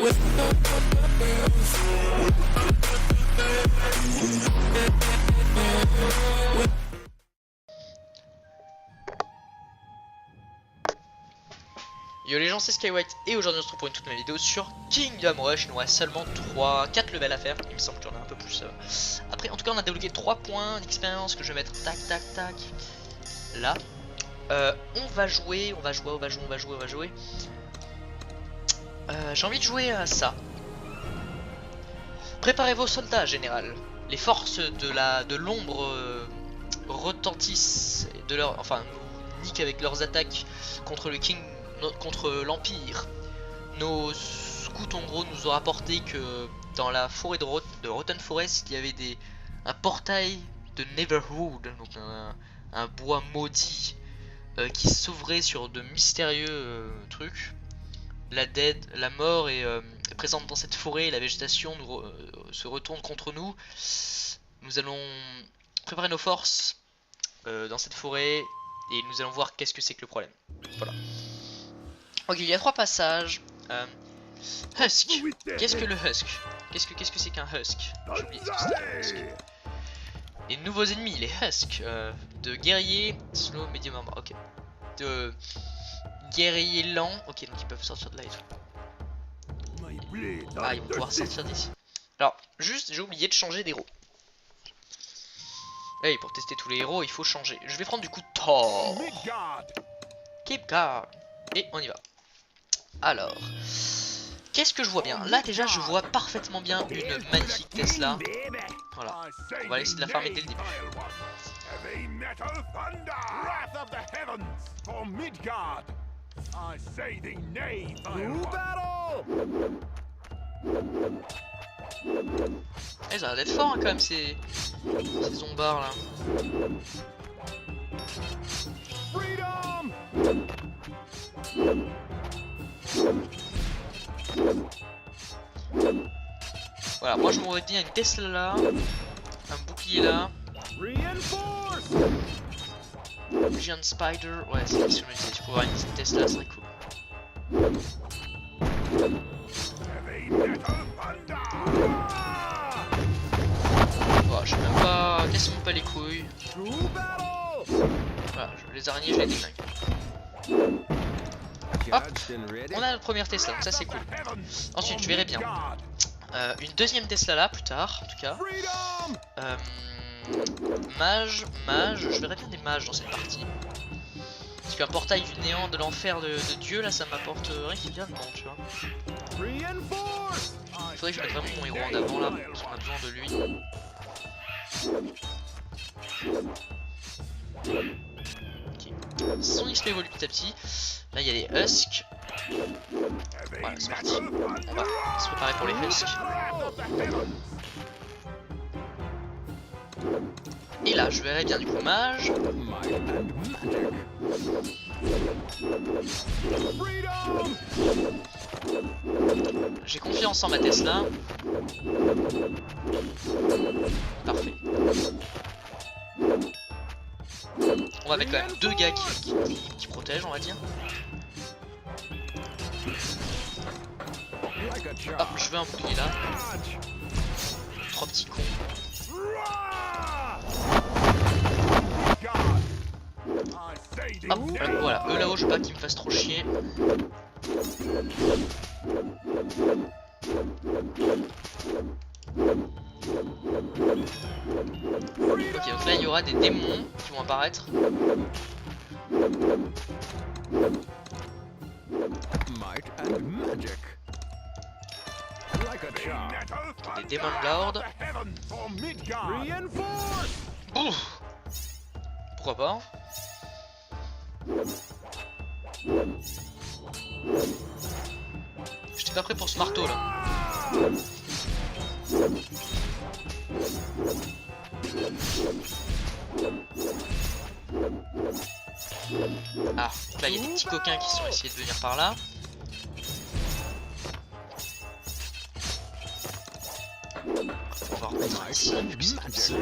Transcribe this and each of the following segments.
Yo les gens, c'est Skywhite et aujourd'hui on se retrouve pour une toute nouvelle vidéo sur Kingdom Rush. Il nous reste seulement 4 levels à faire, il me semble qu'il y en a un peu plus. Après en tout cas on a débloqué 3 points d'expérience que je vais mettre tac tac tac là. On va jouer. J'ai envie de jouer à ça. Préparez vos soldats général. Les forces de l'ombre retentissent de leur, enfin nous niquent avec leurs attaques contre le King. Contre l'Empire. Nos scouts en gros nous ont rapporté que dans la forêt de Rotten Forest il y avait un portail de Neverwood, donc un bois maudit qui s'ouvrait sur de mystérieux trucs. La mort est présente dans cette forêt, la végétation se retourne contre nous. Nous allons préparer nos forces dans cette forêt et nous allons voir qu'est-ce que c'est que le problème. Voilà. Ok, il y a 3 passages. Husk. Qu'est-ce que le Husk? Qu'est-ce que c'est qu'un Husk? J'ai oublié ce que c'était un Husk. Les nouveaux ennemis, les Husks. De guerriers slow, medium armor. Ok. De guerriers lents. Ok, donc ils peuvent sortir de là et tout. Ah, ils vont pouvoir sortir d'ici. Alors, juste, j'ai oublié de changer d'héros. Hey, pour tester tous les héros, il faut changer. Je vais prendre du coup Thor. Keep guard. Et on y va. Alors, qu'est-ce que je vois bien? Là déjà je vois parfaitement bien une magnifique Tesla. Voilà, on va essayer de la farmer dès le début. Eh, ça va être fort hein, quand même ces zombards là. Voilà, moi je m'aurais dit une Tesla là, un bouclier là, Giant Spider, ouais c'est ce que je me disais, tu peux avoir une petite Tesla, ça serait cool. Voilà, je sais même pas, casse-moi pas les couilles. Voilà, les araignées je les déglingue. Hop, on a notre première Tesla, donc ça c'est cool. Ensuite je verrai bien une deuxième Tesla là plus tard en tout cas. Mage, je verrai bien des mages dans cette partie. Parce qu'un portail du néant de l'enfer de Dieu là ça m'apporte rien qui vient dedans tu vois. Il faudrait que je mette vraiment mon héros en avant là, parce qu'on a besoin de lui. Okay. Son XP évolue petit à petit. Là il y a les Husks. Voilà c'est parti. On va se préparer pour les Husks. Et là je verrai bien du coup mage. J'ai confiance en ma Tesla. Parfait. On va mettre quand même 2 gars qui protègent on va dire. Hop, je veux un bouclier là. 3 petits cons. Hop, voilà, eux là-haut, je veux pas qu'ils me fassent trop chier. Ok, donc là il y aura des démons qui vont apparaître. Des démons de l'ordre. Ouf. Pourquoi pas? J'étais pas prêt pour ce marteau là. Ah, donc là il y a des petits coquins qui sont essayés de venir par là. On va remettre ici, vu que c'est comme ça.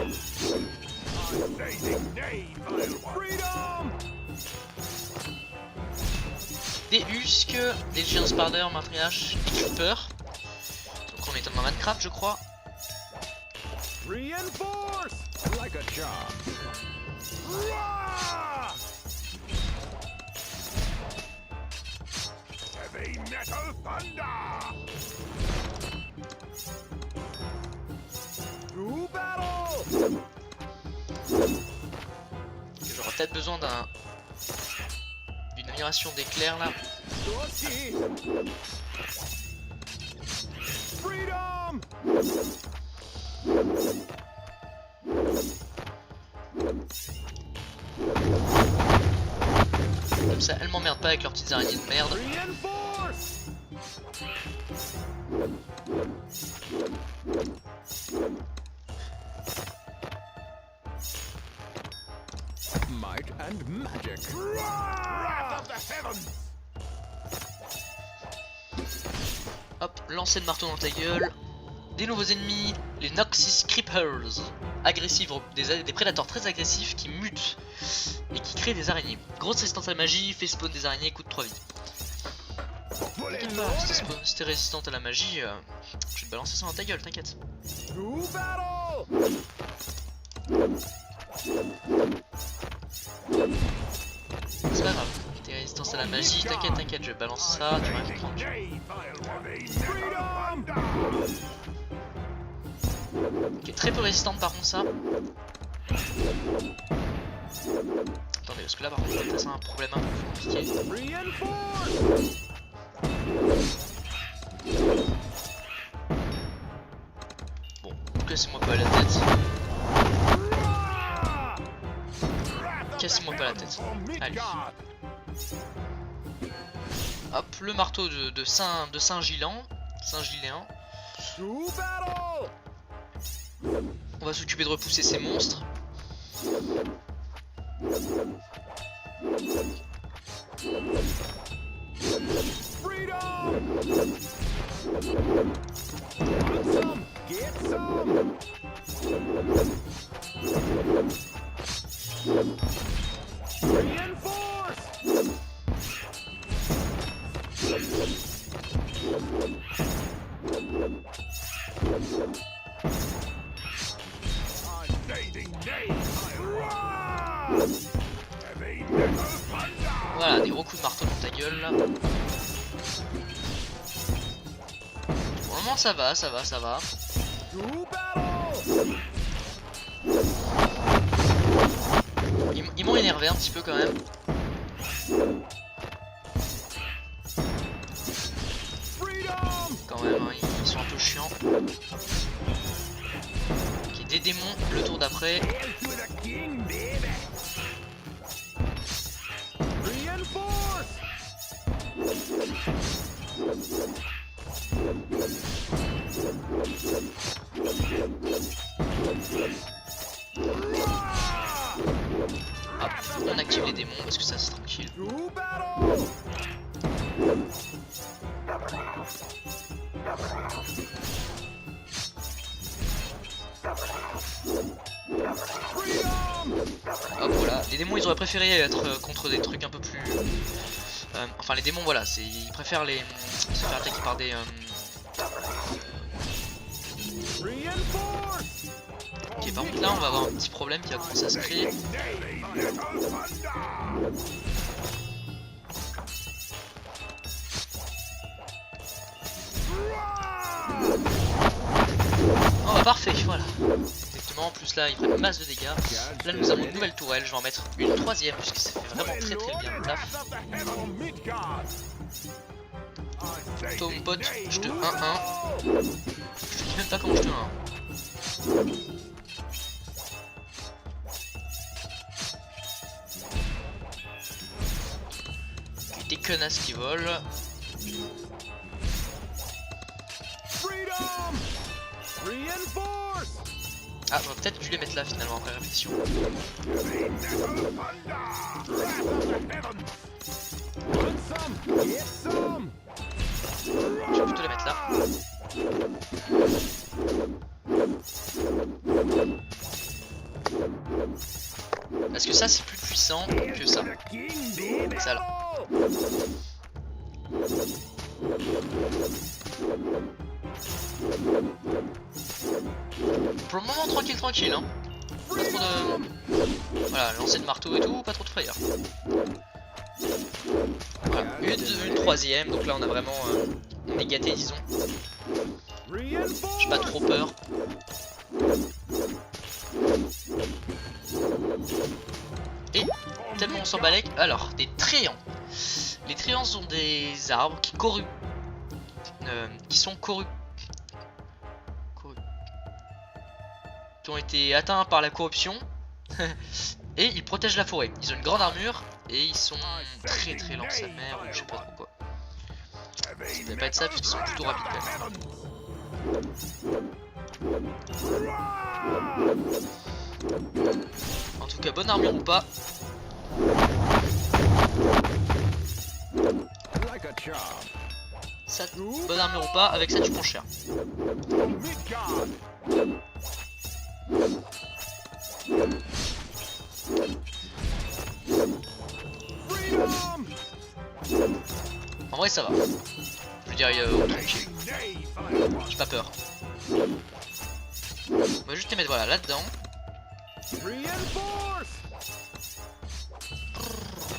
Des Husks, des Giant Spider, Matriarch, Trooper. qu'on est dans Minecraft, je crois. Reinforce like a charm. Heavy metal thunder. To battle. J'aurais peut-être besoin d'une amélioration d'éclair là. Dorsey. Freedom. Comme ça, elles m'emmerdent pas avec leurs petites araignées de merde. Reinforce. Might and magic. Wrath of the heavens. Hop, lancer le marteau dans ta gueule. Des nouveaux ennemis, les Noxus Creepers. Agressifs, des prédateurs très agressifs qui mutent et qui créent des araignées. Grosse résistance à la magie, fait spawn des araignées, coûte 3 vies. Si t'es résistante à la magie, je vais te balancer ça dans ta gueule, t'inquiète. To battle. C'est pas grave, t'es résistance à la magie, t'inquiète, je balance ça, tu vas rien comprendre. Qui est très peu résistante par contre ça. Attendez, parce que là par contre c'est un problème un peu plus compliqué. Bon, cassez-moi pas la tête. Cassez-moi pas la tête. Allez. Hop, le marteau de Saint-Giléan. On va s'occuper de repousser ces monstres. Voilà, des gros coups de marteau dans ta gueule là. Pour le moment ça va. Ils m'ont énervé un petit peu quand même. Quand même, hein, ils sont un peu chiants. Ok, des démons le tour d'après. Hop, on active les démons parce que ça c'est tranquille. Hop voilà, les démons ils auraient préféré être contre des trucs un peu plus... enfin les démons voilà, ils préfèrent se faire attaquer par des... Ok, par contre là on va avoir un petit problème qui va commencer à se créer. Oh bah parfait, voilà. Exactement, en plus là ils prennent masse de dégâts. Là nous avons une nouvelle tourelle, je vais en mettre une troisième puisque ça fait vraiment très bien le taf. Toi mon pote, je te 1-1. Je te dis même pas comment je te 1. Des connasses qui volent. Ah, j'aurais peut-être dû les mettre là finalement après réflexion. Je vais plutôt les mettre là. Parce que ça c'est plus puissant que ça. Ça là. Pour le moment tranquille hein. Pas trop de... Voilà, lancer de marteau et tout, pas trop de frayeur. Voilà, une troisième, donc là on a vraiment... on est gâté disons. J'ai pas trop peur. Et tellement on s'en balèque. Alors, des tréants. Les tréants sont des arbres qui sont qui ont été atteints par la corruption. Et ils protègent la forêt. Ils ont une grande armure et ils sont très lents sa mère ou je sais pas trop quoi. Ça devait pas être ça puisqu'ils sont plutôt rapides quand même. En tout cas, bonne armure ou pas. Ça, bonne armure ou pas, avec ça tu prends cher. En vrai ça va. Je veux dire tranquille. J'ai pas peur. On va juste les mettre voilà là-dedans.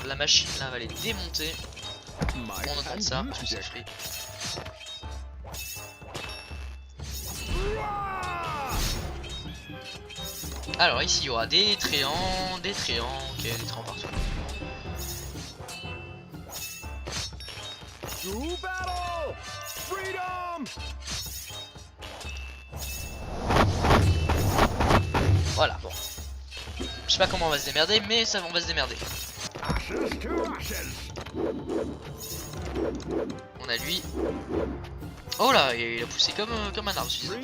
La machine là va les démonter. On entend ça, parce que c'est free. Alors ici il y aura des tréants, ok, des tréants partout. Voilà, bon. Je sais pas comment on va se démerder, mais ça on va se démerder. On a lui. Oh là, il a poussé comme un arbre, celui-là.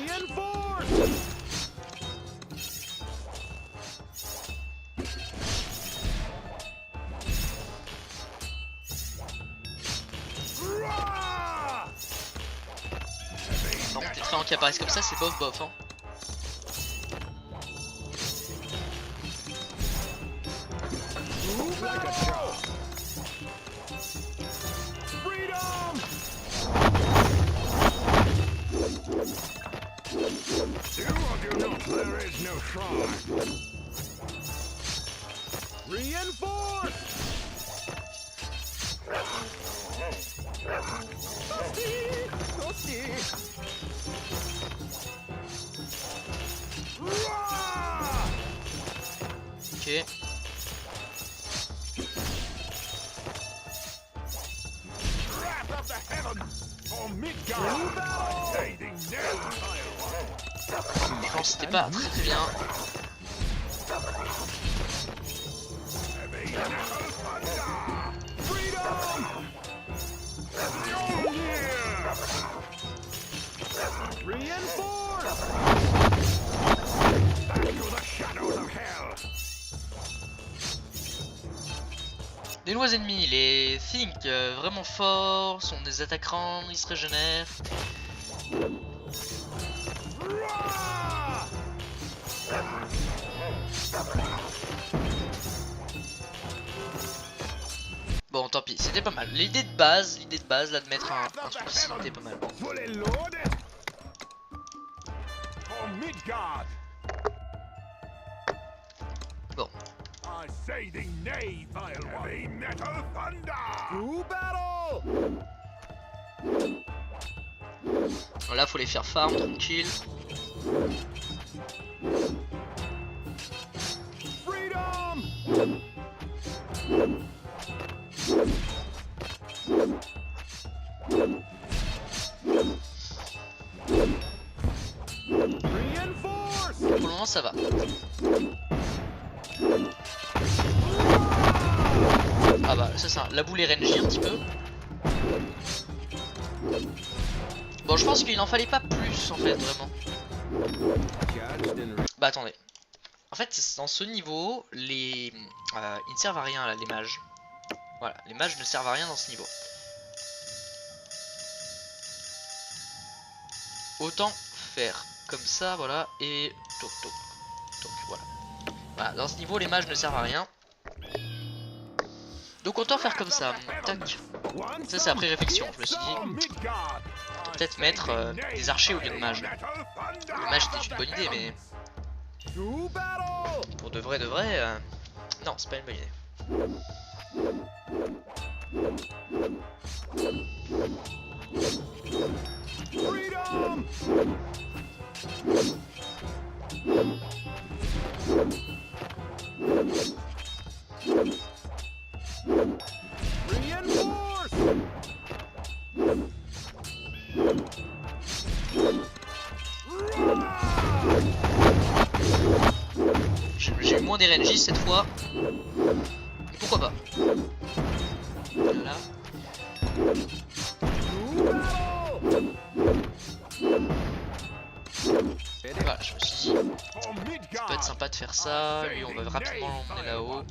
Non, des tréants qui apparaissent comme ça, c'est bof bof hein. Ok. Je pense que c'était pas très bien. Des nouveaux ennemis, les Think, vraiment forts, sont des attaquants, ils se régénèrent. Bon, tant pis, c'était pas mal. L'idée de base là de mettre un truc ici, c'était pas mal. Bon. Bon, là, faut les faire farm tranquille. Pour le moment, ça va. Ah bah ça c'est la boule est RNG un petit peu. Bon je pense qu'il en fallait pas plus en fait vraiment. Bah attendez. En fait dans ce niveau ils ne servent à rien là les mages. Voilà, les mages ne servent à rien dans ce niveau. Autant faire comme ça voilà et toc toc toc voilà. Voilà, dans ce niveau les mages ne servent à rien. Donc autant faire comme ça. Tac. Ça c'est après réflexion. Je me suis dit, peut-être mettre des archers au lieu de mages. Le mage c'était une bonne idée, mais pour de vrai, non, c'est pas une bonne idée. Freedom! Reinforce! J'ai eu moins d'RNG cette fois. Mais pourquoi pas. Voilà. Voilà, je me suis dit, ça peut être sympa de faire ça. Lui, on va rapidement l'emmener là-haut.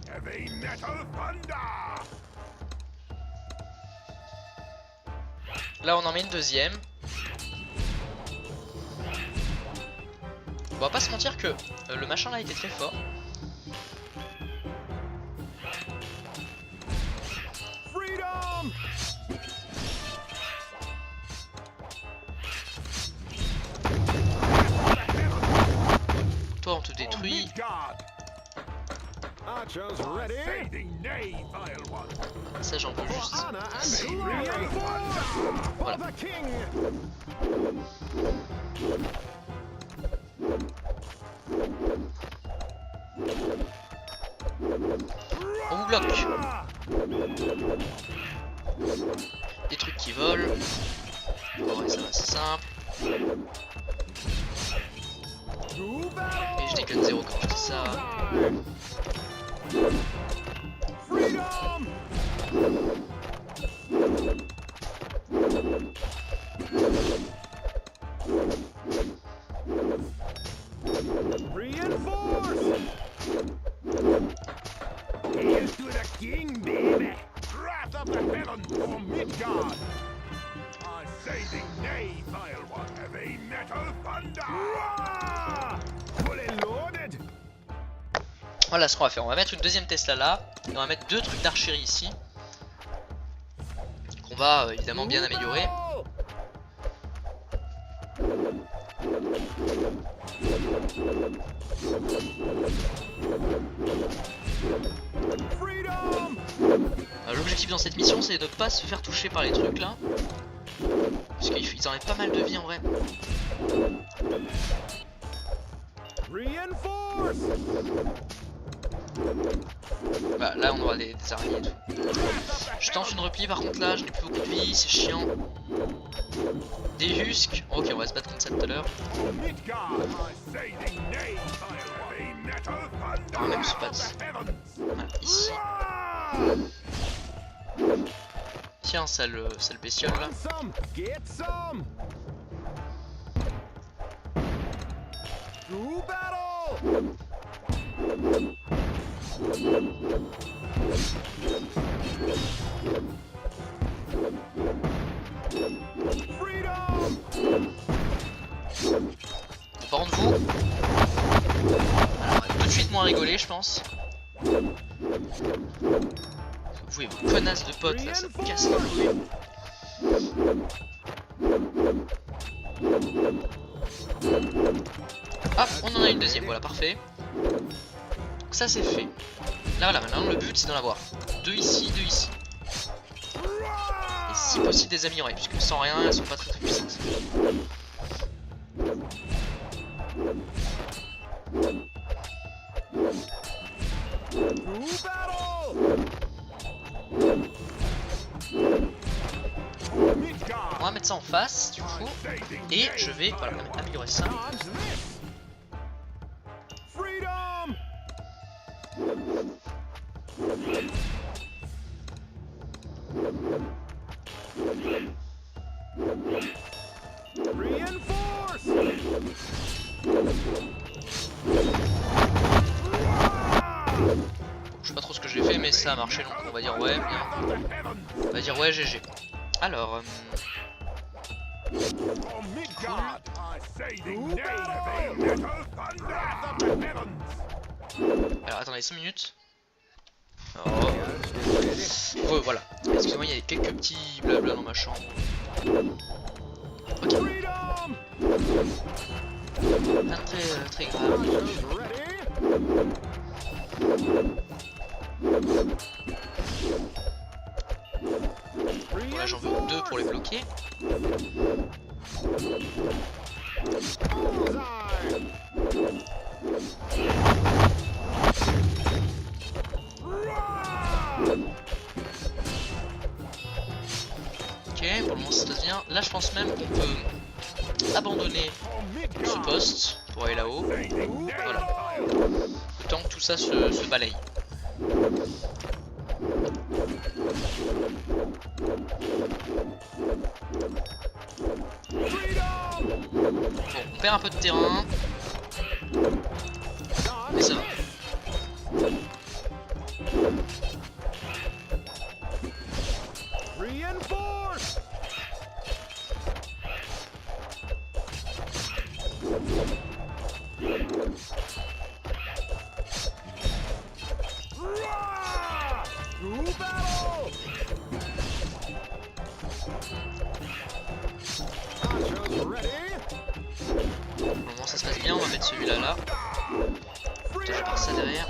Là, on en met une deuxième. On va pas se mentir que le machin là était très fort. Toi on te détruit. Ça j'en peux juste. Voilà. On vous bloque. Des trucs qui volent. Bon ouais, ça va, c'est simple. Et je déconne zéro quand je dis ça. Voilà ce qu'on va faire, on va mettre une deuxième Tesla là, et on va mettre deux trucs d'archerie ici, qu'on va évidemment bien améliorer. L'objectif dans cette mission c'est de ne pas se faire toucher par les trucs là, parce qu'ils enlèvent pas mal de vie en vrai. Bah, là on aura des araignées et tout. Je tente une repli par contre là, je n'ai plus beaucoup de vie, c'est chiant. Des husks, ok on va se battre contre ça tout à l'heure. Ah même se passe. Voilà, ici. Tiens sale bestiole là. Par contre vous, alors, tout de suite moins rigoler je pense. Vous et vos connasses de potes là, ça me casse les couilles. Hop, on en a une deuxième, voilà parfait. Donc ça c'est fait. Là voilà, maintenant le but c'est d'en avoir deux ici, deux ici. Et si possible des améliorées, puisque sans rien elles sont pas très puissantes. On va mettre ça en face du coup. Et je vais voilà, améliorer ça. Je sais pas trop ce que j'ai fait mais ça a marché donc on va dire ouais bien. On va dire ouais GG. Alors alors attendez 5 minutes. Oh. Voilà. Excusez-moi, il y a quelques petits blabla dans ma chambre. Ok. Rien de très grave. Bon, là j'en veux 2 pour les bloquer. Ok, pour le moment ça se passe bien. Là je pense même qu'on peut abandonner ce poste pour aller là-haut. Voilà. Le temps que tout ça se balaye. Bon, on perd un peu de terrain. Mais ça va. Pour le moment ça se passe bien, on va mettre celui-là là. Protégé par ça derrière.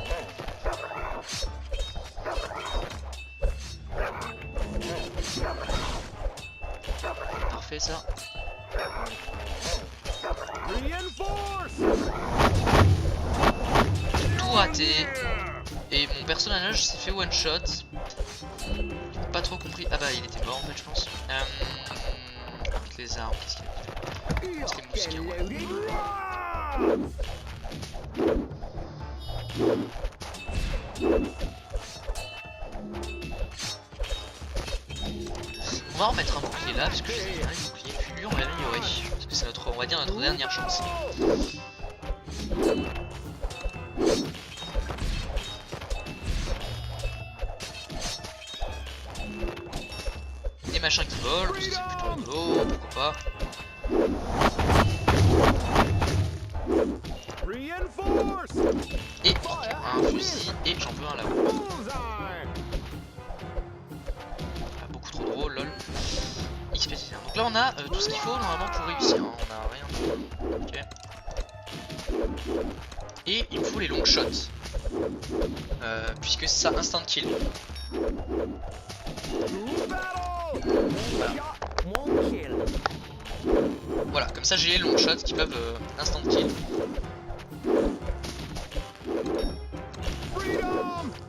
Parfait ça. Tout raté. Et mon personnage s'est fait one shot. Pas trop compris. Ah bah il était mort en fait je pense. Avec les armes, qu'est-ce qu'il a fait? C'était mousquin, ouais. On va remettre un bouclier là parce que j'ai un bouclier, puis lui on va l'améliorer. Parce que c'est notre, on va dire notre dernière chance. Des machins qui volent, c'est plutôt rigolo, pourquoi pas. Et un fusil, et j'en veux un là-haut. Ah, beaucoup trop drôle, lol. XP. Donc là on a tout ce qu'il faut normalement pour réussir, hein. On a rien. Ok. Et il me faut les long shots. Puisque c'est ça instant kill. Voilà, comme ça j'ai les long shots qui peuvent instant kill.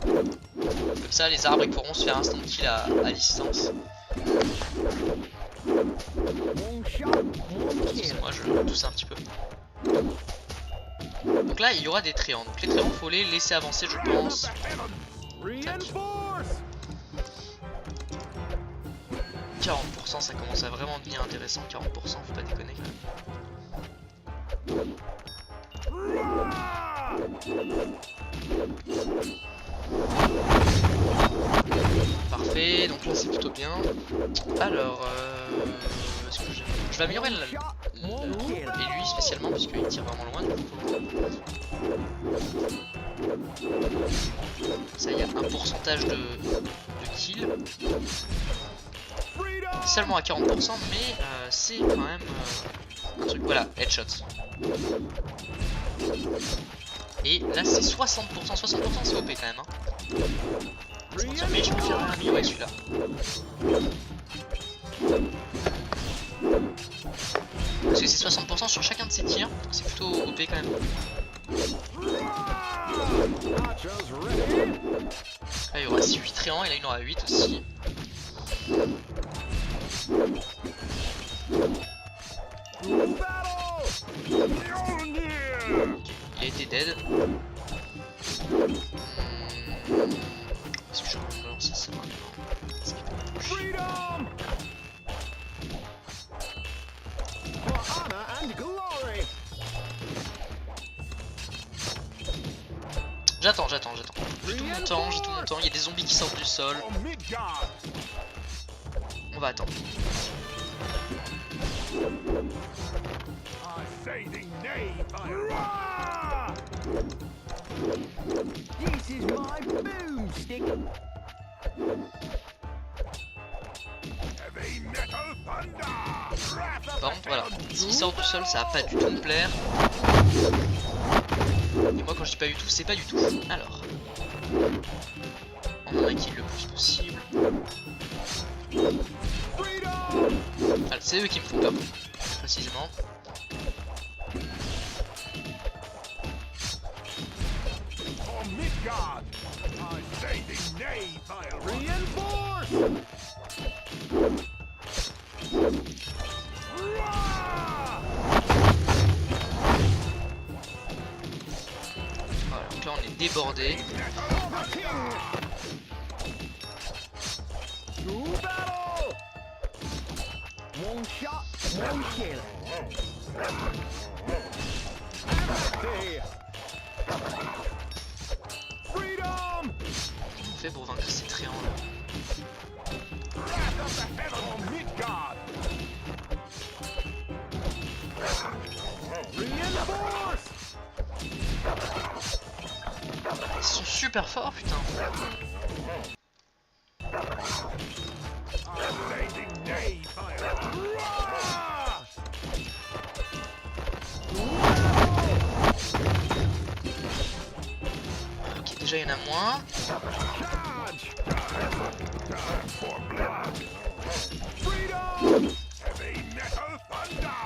Comme ça les arbres ils pourront se faire instant kill à distance. Excusez-moi, je tousse un petit peu. Donc là il y aura des tréants. Donc les tréants faut les laisser avancer je pense. Tac. 40%, ça commence à vraiment devenir intéressant. 40%, faut pas déconner quand même. Parfait, donc là c'est plutôt bien. Alors, est-ce que je vais améliorer et lui spécialement puisqu'il tire vraiment loin. Ça, il y a un pourcentage de kill. Seulement à 40%, mais c'est quand même un truc. Voilà, headshot. Et là c'est 60%, 60% c'est OP quand même. Hein. Mais je préfère améliorer celui-là. Parce que c'est 60% sur chacun de ses tirs, c'est plutôt OP quand même. Là il y aura 8 tréants et là il y en aura 8 aussi. Il a été dead. Est-ce que je vais relancer ça maintenant? J'attends. J'ai tout mon temps, il y a des zombies qui sortent du sol. On va attendre. This is my boomstick. Heavy metal thunder. Wrath of Par the contre, voilà, heavens. s'il sort du sol, ça va pas du tout me plaire. Et moi, quand je dis pas du tout, c'est pas du tout. Alors, on en maquille le plus possible. Ah, c'est eux qui me font peur, précisément. For Midgard, I say the nay, vile reinforce. Voilà, donc là on est débordé. To battle! One shot, one kill. There. Freedom! Comment on fait pour vaincre ces tréants là? Wrath of the heavens for Midgard. Reinforce! Ils sont super forts, putain. I say the nay, vile. Rah! Ok, déjà il y en a moins. Charge! Time for blood. Freedom! Heavy metal thunder!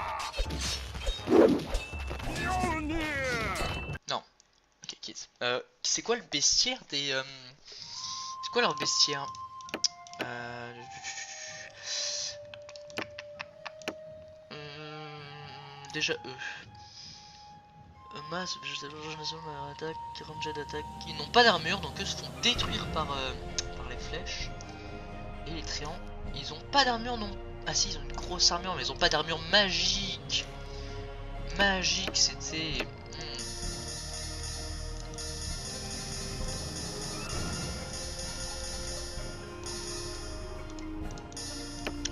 Mjolnir! Non. Ok, kids. C'est quoi le bestiaire des... C'est quoi leur bestiaire? Déjà eux. Masse, attaque, range d'attaque. Ils n'ont pas d'armure, donc eux se font détruire par les flèches. Et les tréants, ils ont pas d'armure non. Ah si, ils ont une grosse armure, mais ils ont pas d'armure magique. Magique, c'était.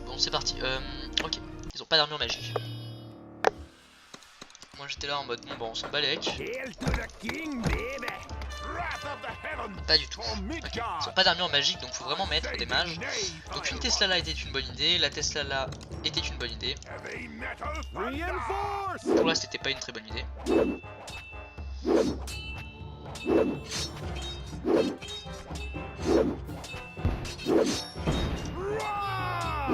Bon, c'est parti. Ok, ils ont pas d'armure magique. Moi j'étais là en mode bon, on s'en bat les mecs. Hail to the king, baby! Wrath of the heavens Pas du tout. for Ok. Ils Midgard! ont pas d'armure magique, donc faut vraiment mettre des mages. Donc une Tesla là était une bonne idée, la Tesla là était une bonne idée. Heavy metal reinforce! Pour là c'était pas une très bonne idée. Rah!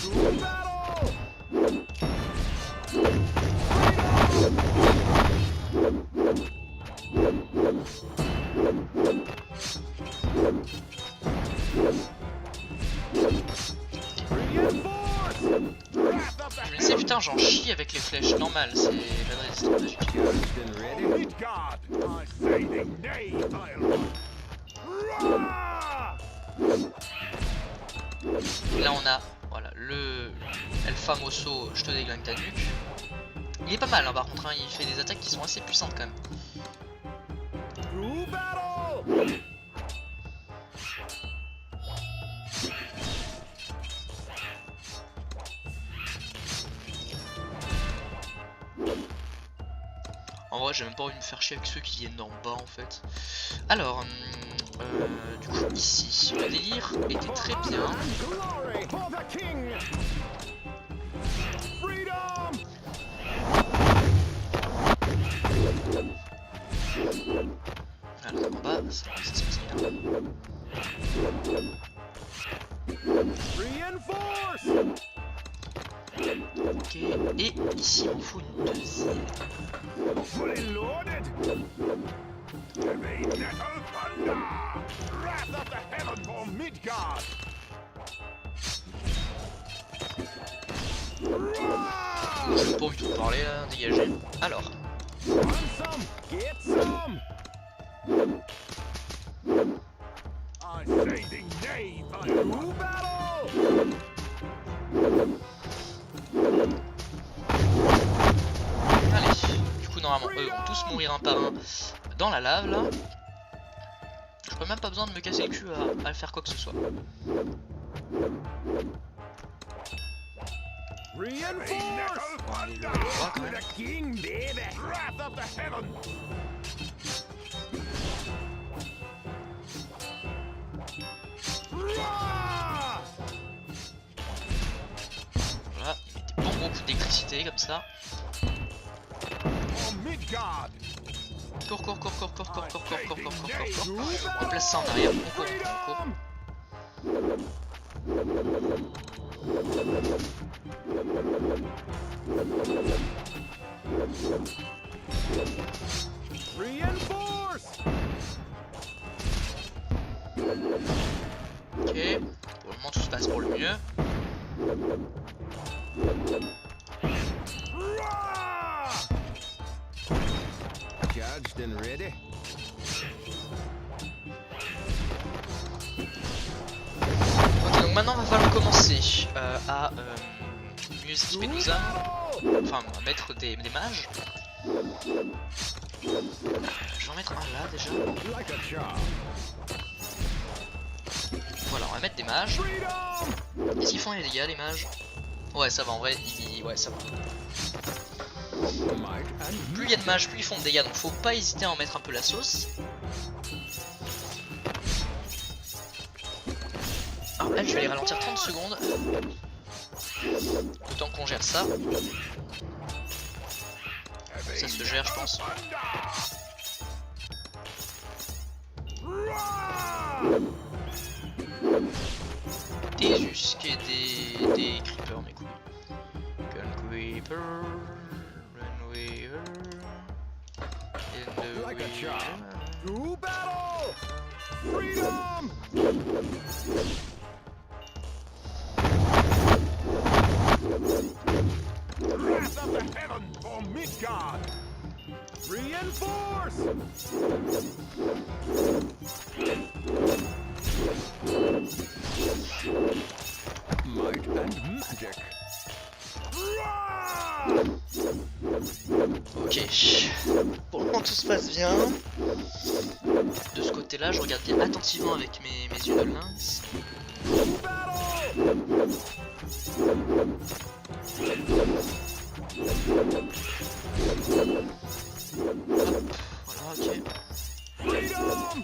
To battle! Reinforce! Wrath of the Je me disais putain j'en chie avec les flèches, normal, c'est la stratégie. Midgard! I say the nay, vile one! Rah! Et là on a voilà le El Famoso, je te déglingue ta nuque. Il est pas mal hein, par contre, hein, il fait des attaques qui sont assez puissantes quand même. To battle! En vrai j'ai même pas envie de me faire chier avec ceux qui viennent d'en bas en fait. Alors, du coup ici, le délire était très bien. Glory for the king! Freedom! Alors en bas, ça se passe bien. Reinforce! Ok, et ici il m'en faut une deuxième. Fully loaded! Heavy metal thunder! Wrath of the heavens for Midgard! Rah! J'ai pas envie de vous parler là, dégagez. Alors, Want some? Get some! I say the nay, vile one. To battle! allez, du coup normalement eux vont tous mourir un par un dans la lave là. Je J'aurais même pas besoin de me casser le cul à faire quoi que ce soit. Reinforce! Ouais, quand To même. the king, baby! Wrath of the heaven! Roar! Voilà, il met des bons gros coups d'électricité comme ça. On Midgard! Cours. On place ça en arrière, on court. Reinforce! Ok, pour le moment tout se passe pour le mieux. Roar! Charged and ready. Ok, donc maintenant il va falloir commencer à mieux équiper nos armes. Enfin, à mettre des mages. Je vais en mettre un là déjà. Like a charm. Voilà, on va mettre des mages. Freedom! Qu'est-ce qu'ils font les dégâts les mages? Ouais, ça va en vrai, ouais, ça va. Might and Plus il y a de mages, plus ils font de dégâts, donc faut pas hésiter à en mettre un peu la sauce. Alors elle, je vais les ralentir 30 secondes. Autant qu'on gère ça. Ça se gère, je pense. Roar! Des usques et des creepers, mes couilles. Gun creeper, run weaver, in the Like a weaver. To battle! Freedom! Wrath of the heaven for Midgard! Reinforce! might and magic. Roar! Ok, pour le moment tout se passe bien. De ce côté là, je regarde bien attentivement avec mes yeux de lynx. To battle! Voilà, ok. Freedom!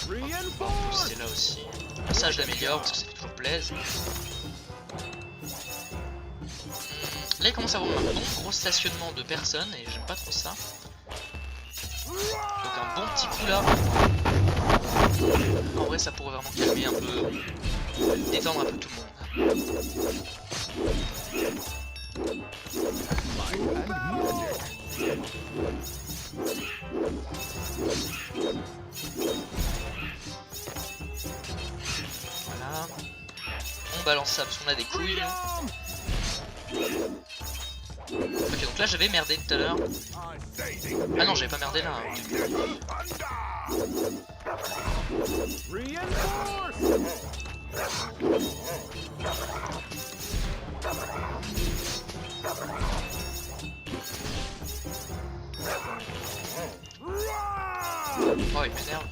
Reinforce! C'est là aussi. Ça je l'améliore parce que ça fait toujours plaisir. Là il commence à avoir un bon gros stationnement de personnes et j'aime pas trop ça. Donc un bon petit coup là. En vrai ça pourrait vraiment calmer un peu, détendre un peu tout le monde. Might and magic. Voilà. On balance ça parce qu'on a des couilles. Ok donc là j'avais merdé tout à l'heure. Ah non j'avais pas merdé là. Hein. Reinforce! Roar! Oh il m'énerve.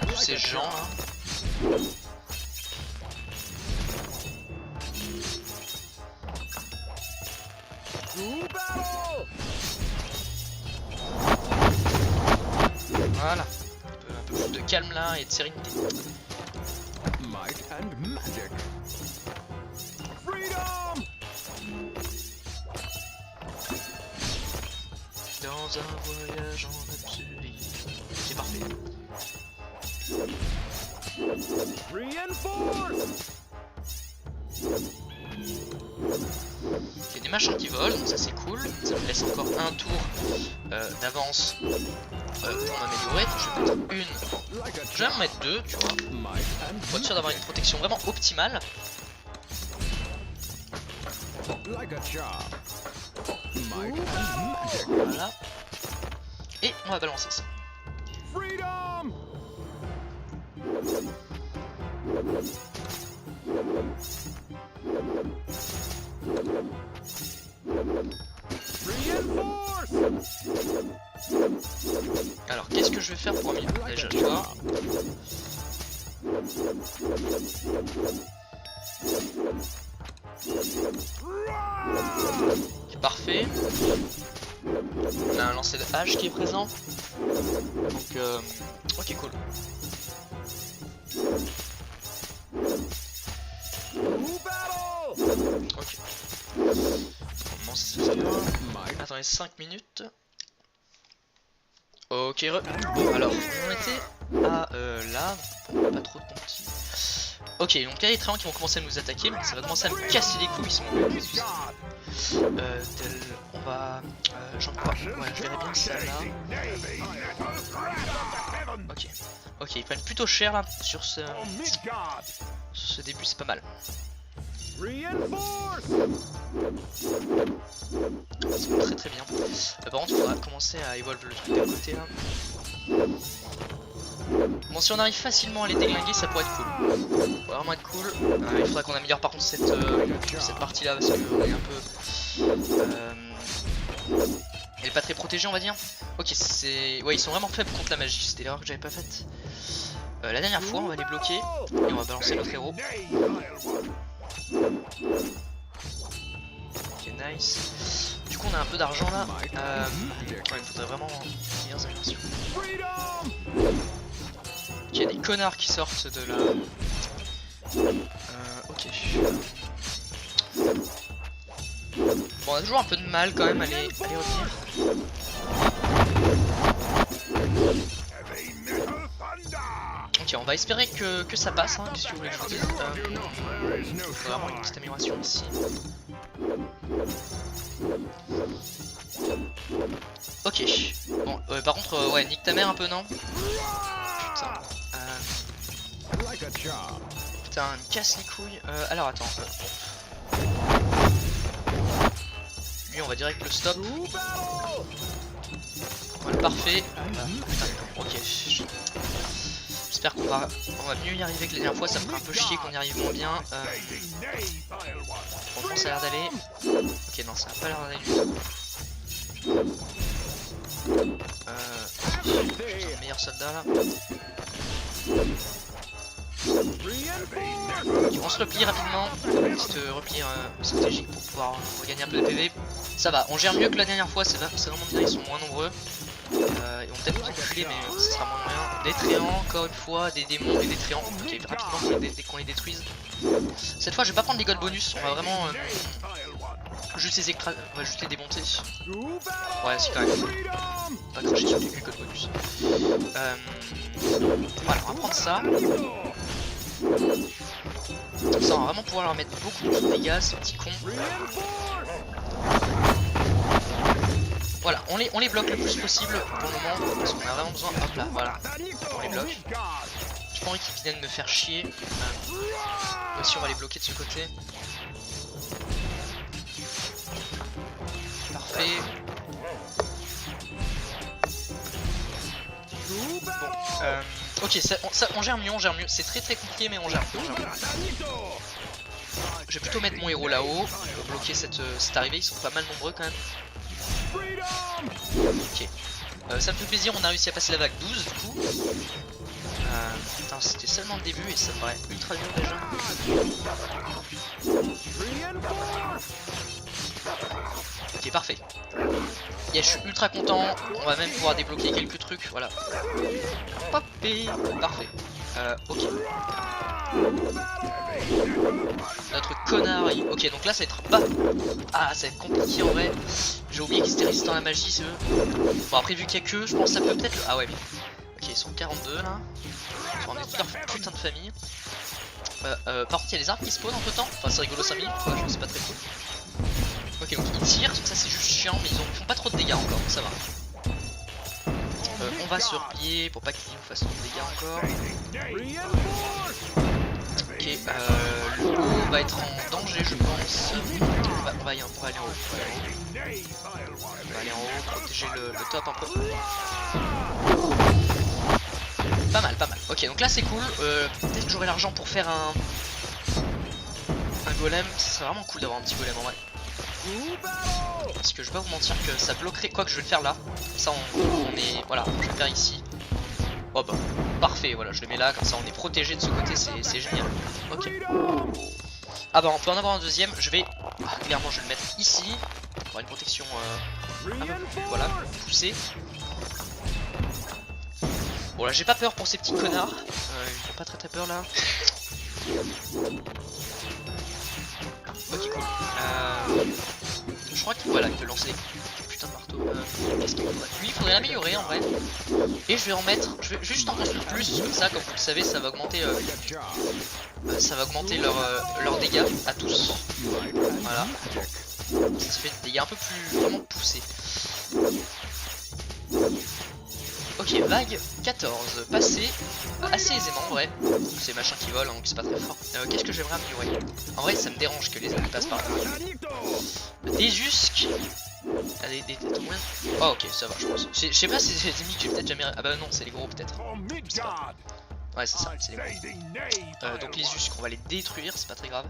Tous ces gens là. To battle! Voilà. Un peu plus de calme là et de sérénité. Might and magic. Freedom! Dans un voyage en absolu. C'est parfait. Reinforce! Il y a des machins qui volent, donc ça c'est cool. Ça me laisse encore un tour d'avance pour m'améliorer. Donc je vais mettre une. Like a Je vais en mettre deux, tu vois. might and Pour être sûr d'avoir une protection vraiment optimale. like a charm. Might and magic. Voilà. Et on va balancer ça. Freedom! Alors, qu'est-ce que je vais faire pour améliorer déjà toi? Ok, parfait. On a un lancer de hache qui est présent. Donc, ok, cool. Ok. Comment ça se fait pas? Attendez 5 minutes. Ok, bon alors, on était à là, bon, pas trop de petits. Ok, donc il y a les tréants qui vont commencer à nous attaquer, donc ça va commencer à nous casser les couilles, ils sont on va... j'en crois, ouais, je verrai bien ça là. Ok, ok, ils prennent plutôt cher là, sur ce début, c'est pas mal. C'est très très bien. Par contre, il faudra commencer à évoluer le truc d'à côté là. Bon, si on arrive facilement à les déglinguer, ça pourrait être cool. Ça pourrait vraiment être cool. Il faudra qu'on améliore par contre cette partie là parce qu'on est un peu. Elle est pas très protégée, on va dire. Ok, c'est. Ouais, ils sont vraiment faibles contre la magie. C'était l'erreur que j'avais pas faite. La dernière fois, on va les bloquer et on va balancer notre héros. Ok, nice. Du coup, on a un peu d'argent là. Ouais, il faudrait vraiment finir cette version. Ok, il y a des connards qui sortent de là. Ok. Bon, on a toujours un peu de mal quand même à les retenir. Ok, on va espérer que ça passe, hein, qu'est-ce que vous voulez que je vous dise. Faut vraiment une petite amélioration ici. Ok, bon, par contre, ouais, nique ta mère un peu, non? Putain. Putain, il me casse les couilles. Alors attends. Lui, on va direct le stop. Voilà, parfait. Putain, ok. J'espère qu'on va mieux y arriver que la dernière fois. Ça me ferait un peu chier qu'on y arrive moins bien. Franchement, ça a l'air d'aller. Ok, non, ça n'a pas l'air d'aller du tout. Le meilleur soldat là. Okay, on se replie rapidement. Petit repli stratégique pour pouvoir regagner un peu de PV. Ça va, on gère mieux que la dernière fois, c'est vraiment bien, ils sont moins nombreux. Ils vont peut-être nous enculer, mais ce sera moins moyen. Des tréants, encore une fois, des démons et des tréants. Ok, rapidement qu'on les détruise. Cette fois, je vais pas prendre les gold bonus, on va vraiment juste les écraser, on va juste les démonter. Ouais, c'est quand même. Pas cracher sur du gold bonus. Voilà, on va prendre ça. Comme ça, on va vraiment pouvoir leur mettre beaucoup de dégâts, ces petits cons. Voilà, on les bloque le plus possible pour le moment, parce qu'on a vraiment besoin. Hop là, voilà, on les bloque. J'ai pas envie qu'ils viennent me faire chier. Aussi, on va les bloquer de ce côté. Parfait. Bon, ok, on gère mieux, c'est très très compliqué, mais on gère mieux. Je vais plutôt mettre mon héros là-haut, bloquer cette arrivée, ils sont pas mal nombreux quand même. Ok, ça me fait plaisir, on a réussi à passer la vague 12 du coup. Putain, c'était seulement le début et ça me paraît ultra dur déjà. Ok, parfait. Yeah, je suis ultra content, on va même pouvoir débloquer quelques trucs, voilà. Hop, et parfait. Ok. Notre connard, ok, donc là ça va être pas. Ah, ça va être compliqué en vrai. J'ai oublié qu'ils étaient résistants à la magie, ceux. Bon, après, vu qu'il y a que, je pense que ça peut peut-être. Ah ouais, mais. Ok, ils sont 42 là. Ils sont en toute leur putain de famille. Par contre, il y a des arbres qui spawnent entre temps. Enfin, c'est rigolo 5 minutes, quoi, je sais pas très cool. Ok, donc ils tirent, ça c'est juste chiant, mais ils font pas trop de dégâts encore, donc ça va. On va se replier pour pas qu'ils nous fassent trop de dégâts encore. Ok, le haut va être en danger, je pense. On va aller en haut. On va aller en haut, protéger le top un peu. Pas mal. Ok, donc là c'est cool. Peut-être que j'aurai l'argent pour faire un un golem, ça serait vraiment cool d'avoir un petit golem en vrai. Parce que je vais pas vous mentir que ça bloquerait quoi que je vais le faire là. Comme ça on est. Voilà, je vais le faire ici. Oh bah, parfait, voilà, je le mets là, comme ça on est protégé de ce côté, c'est génial. Ok. Ah bah on peut en avoir un deuxième, je vais. Clairement je vais le mettre ici. Pour avoir une protection un peu plus, voilà, poussée. Bon là j'ai pas peur pour ces petits connards. Ils font pas très peur là. Ok cool. Je crois qu'il voilà, il peut lancer des putains de marteau. Qu'est-ce qu'il faudrait? Lui il faudrait l'améliorer en vrai. Et je vais en mettre. Je vais juste en construire plus, comme ça, comme vous le savez, ça va augmenter leurs dégâts à tous. Voilà. Ça fait des dégâts un peu plus vraiment poussés. Ok, vague 14, passé assez aisément en vrai. C'est machin qui vole, hein, donc c'est pas très fort. Qu'est-ce que j'aimerais améliorer? En vrai, ça me dérange que les ennemis passent par là. Des usques. Oh, ok, ça va, je pense. Je sais pas si c'est des ennemis que j'ai peut-être jamais. Ah bah non, c'est les gros peut-être. Ouais, c'est ça, c'est les gros. Donc les usques, on va les détruire, c'est pas très grave.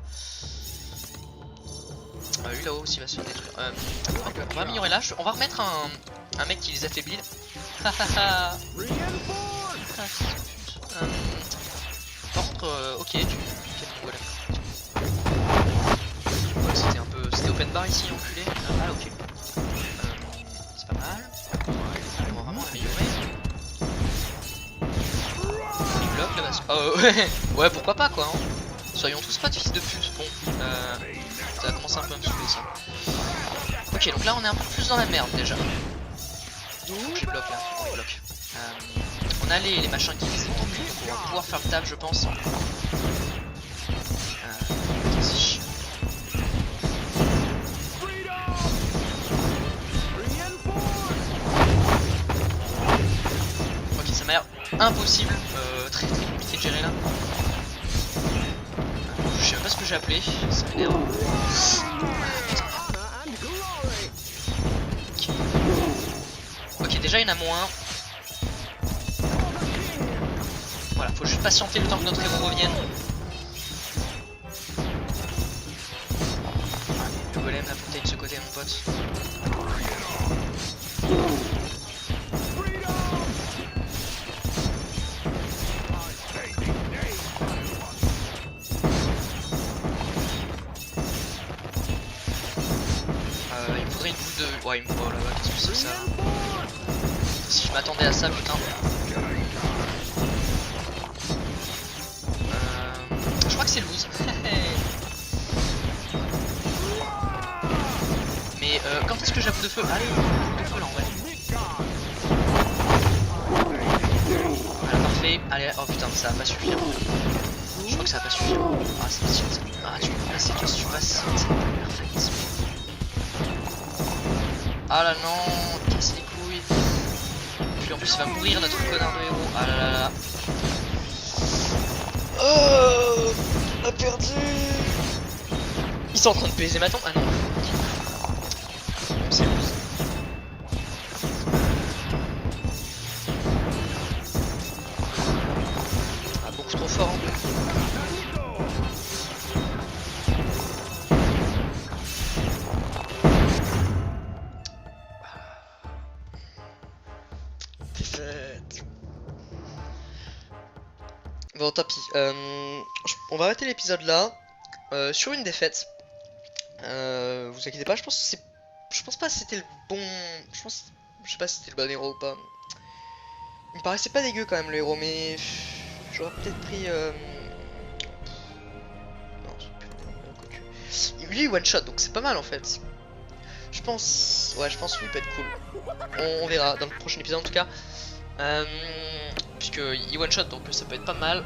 Lui là-haut aussi va se faire détruire. On va améliorer l'âge. On va remettre un mec qui les affaiblit. Hahaha. Ok, tu mon golem. Ouais, c'était un peu. C'était open bar ici, enculé. Ah, ok. C'est pas mal. On va vraiment l'améliorer. Il bloque là-bas. Oh, ouais, pourquoi pas quoi. Hein. Soyons tous pas de fils de pute. Bon, ça va commencer un peu à me saouler ça. Ok, donc là on est un peu plus dans la merde déjà. Donc je bloque là, on bloque. On a les machins qui visent donc on va pouvoir faire le table je pense. Vas-y. Ok, ça m'a l'air impossible, très compliqué de gérer là. Je sais même pas ce que j'ai appelé, ça m'énerve. Ok, déjà il y en a moins. Voilà, faut juste patienter le temps que notre héros revienne. Le golem, la bouteille de ce côté, mon pote. Il me faudrait une boule de. Ouais, il me faut. Oh là là, qu'est-ce que c'est que ça? Si je m'attendais à ça, putain. Je crois que c'est le lose. Mais quand est-ce que j'ai la boule de feu? Allez, boule de feu là en vrai. Voilà, parfait. Allez, oh putain, ça va pas suffire. Je crois que ça va pas suffire. Ah, c'est sûr, ça. Ah, tu peux passer, toi, si tu passes, ça va être perfect. Ah là non, casse les couilles. Puis en plus, il va mourir notre connard de héros. Ah là là là. Oh, on a perdu. Ils sont en train de baiser ma tombe. Ah non. C'est loose. Ah, beaucoup trop fort. Bon, tant pis. On va arrêter l'épisode là sur une défaite. Vous inquiétez pas, je pense pas que c'était le bon. Je sais pas si c'était le bon héros ou pas. Il me paraissait pas dégueu quand même le héros, mais j'aurais peut-être pris. Non, c'est plus. Lui one shot, donc c'est pas mal en fait. Je pense. Ouais, je pense que lui peut être cool. On verra dans le prochain épisode en tout cas. Puisque il one shot donc ça peut être pas mal.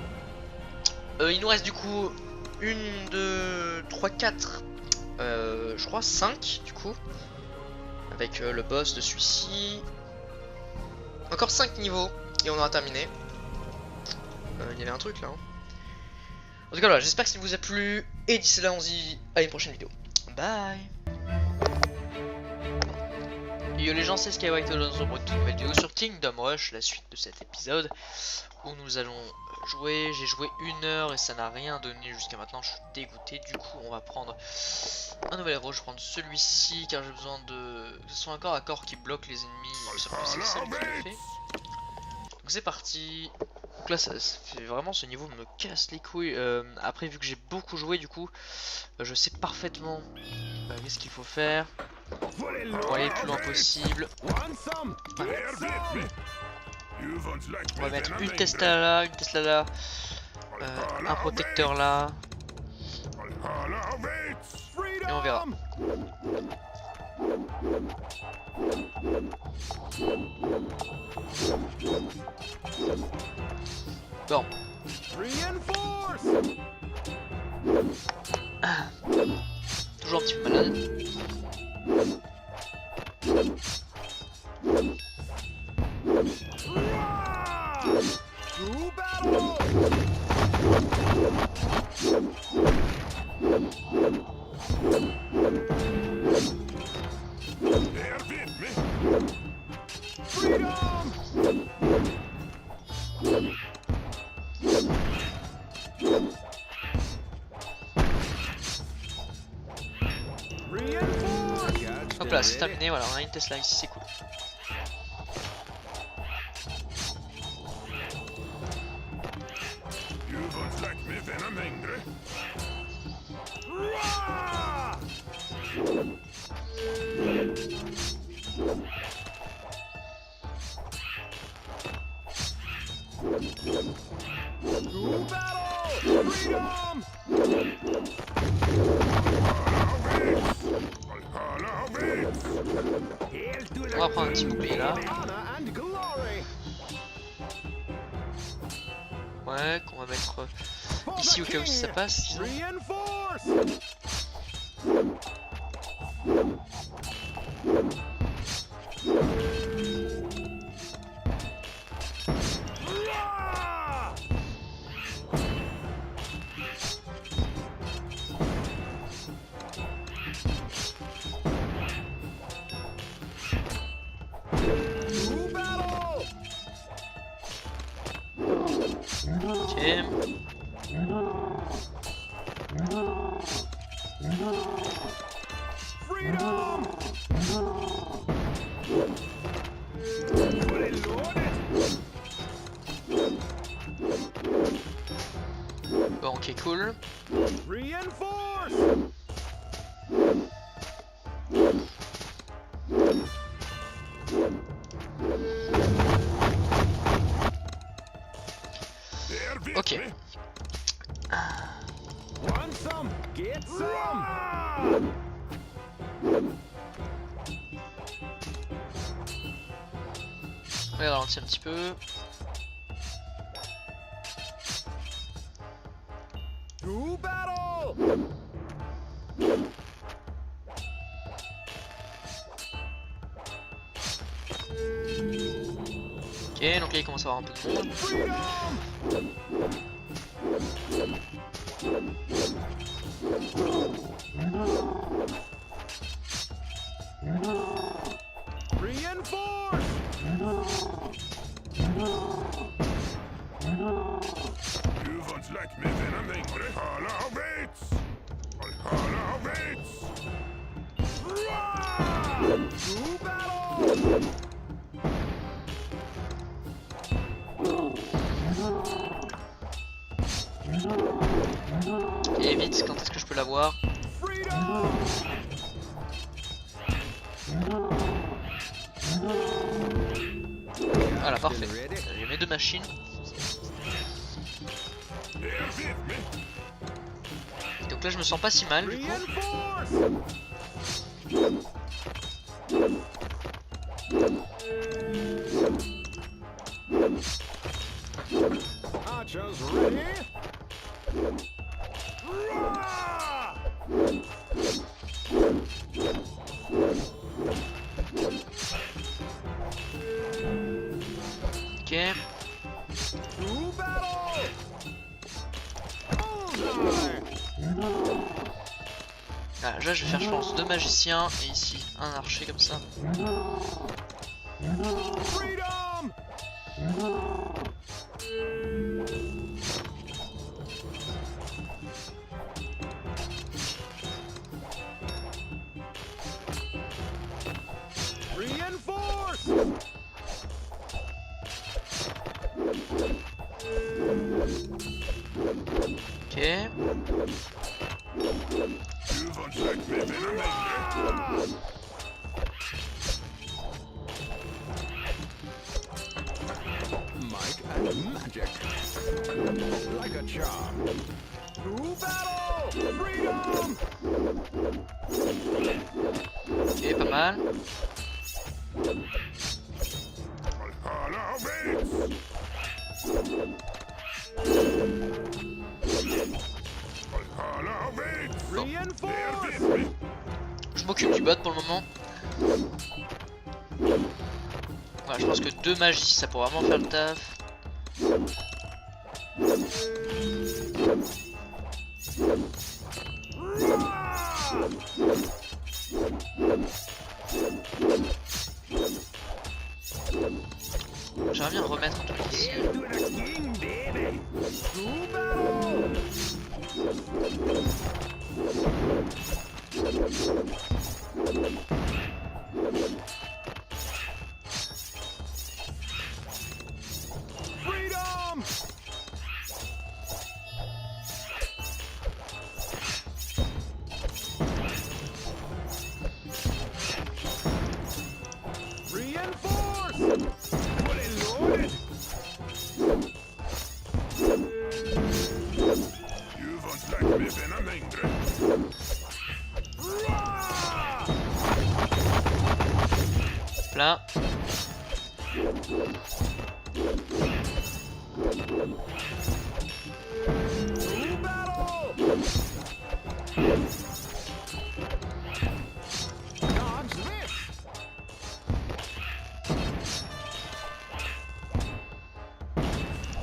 Il nous reste du coup 1, 2, 3, 4 je crois 5 du coup. Avec le boss de celui-ci. Encore 5 niveaux et on aura terminé. Il y avait un truc là hein. En tout cas voilà, j'espère que ça vous a plu. Et d'ici là on se dit à une prochaine vidéo. Bye. Yo les gens, c'est Skywhite, dans une nouvelle vidéo sur Kingdom Rush, la suite de cet épisode où nous allons jouer. J'ai joué 1 heure et ça n'a rien donné jusqu'à maintenant. Je suis dégoûté. Du coup, on va prendre un nouvel héros. Je vais prendre celui-ci car j'ai besoin de... Ce sont un corps à corps qui bloque les ennemis. Sauf que c'est ça que je fais. Donc c'est parti. Donc là, ça fait vraiment, ce niveau me casse les couilles. Après, vu que j'ai beaucoup joué, du coup, je sais parfaitement qu'est-ce qu'il faut faire pour aller le plus loin possible. On va mettre une Tesla là, une Tesla là, un protecteur là, et on verra. Bon. Toujours un petit peu malade. Hop là, c'est terminé, voilà, on a une Tesla ici, c'est cool. On va prendre un petit bouclier là. Ouais, qu'on va mettre ici au cas où si ça passe, disons. Bon, ok, cool. Ok. On va ralentir un petit peu. Ok, donc là il commence à avoir un peu de monde. Et vite, quand est-ce que je peux l'avoir? Voilà, parfait. J'ai mes 2 machines. Donc là je me sens pas si mal du coup. Ok. Ah, là je vais faire je pense 2 magiciens et ici un archer comme ça. You won't like me when I'm angry. Might and magic. Like a charm. To battle! Freedom! Ok, pas mal. Valhalla awaits! Valhalla awaits! Reinforce! Bear with me! Je m'occupe du bot pour le moment. Voilà, je pense que 2 mages ici ça pourrait vraiment faire le taf. J'aimerais bien remettre un truc ici. Here's to the king, baby! To battle! Freedom! Reinforce! Fully loaded! You won't like me when I'm angry. Rah! Plein. To battle! Dodge this!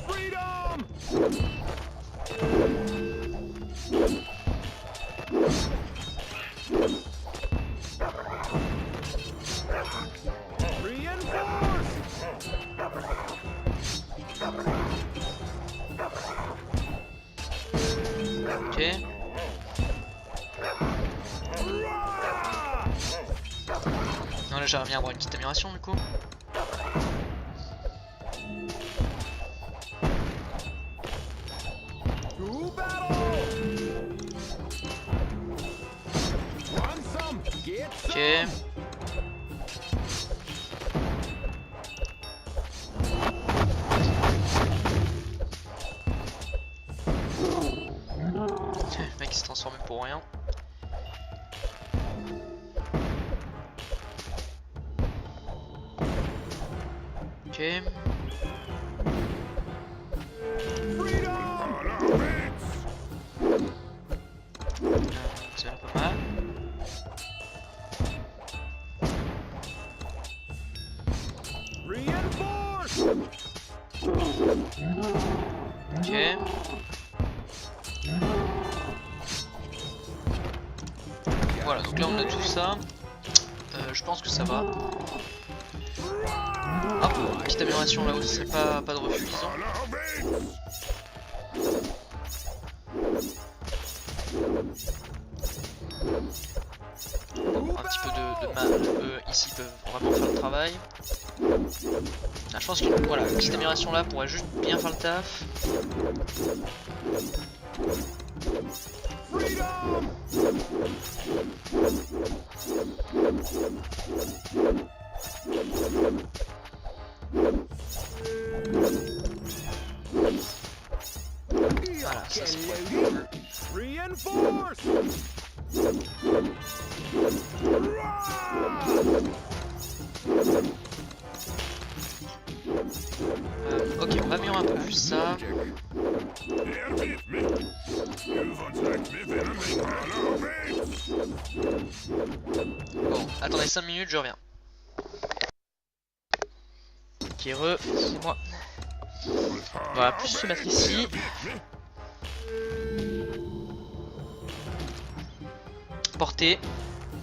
Freedom! Reinforce! Ok. Non, là j'aimerais bien avoir une petite amélioration du coup. To battle! Want some? Get Ok. some! Le mec il s'est transformé pour rien. Ok. Valhalla awaits! Ça a l'air pas mal. Reinforce! Ok. Voilà, donc là on a tout ça. Je pense que ça va. Hop, petite amélioration là où c'est pas de refus disons. Valhalla awaits! Bon, un petit peu de mal, eux ici peuvent vraiment faire le travail. Là, je pense que voilà, une petite amélioration là pourrait juste bien faire le taf. Freedom! Voilà, ça c'est cool. Reinforce! Ok, on va améliorer un peu plus ça. Bear with me! You won't like me when I'm angry. Valhalla awaits! Bon, attendez 5 minutes, je reviens. Ok, c'est moi. On va plus se mettre ici. Portée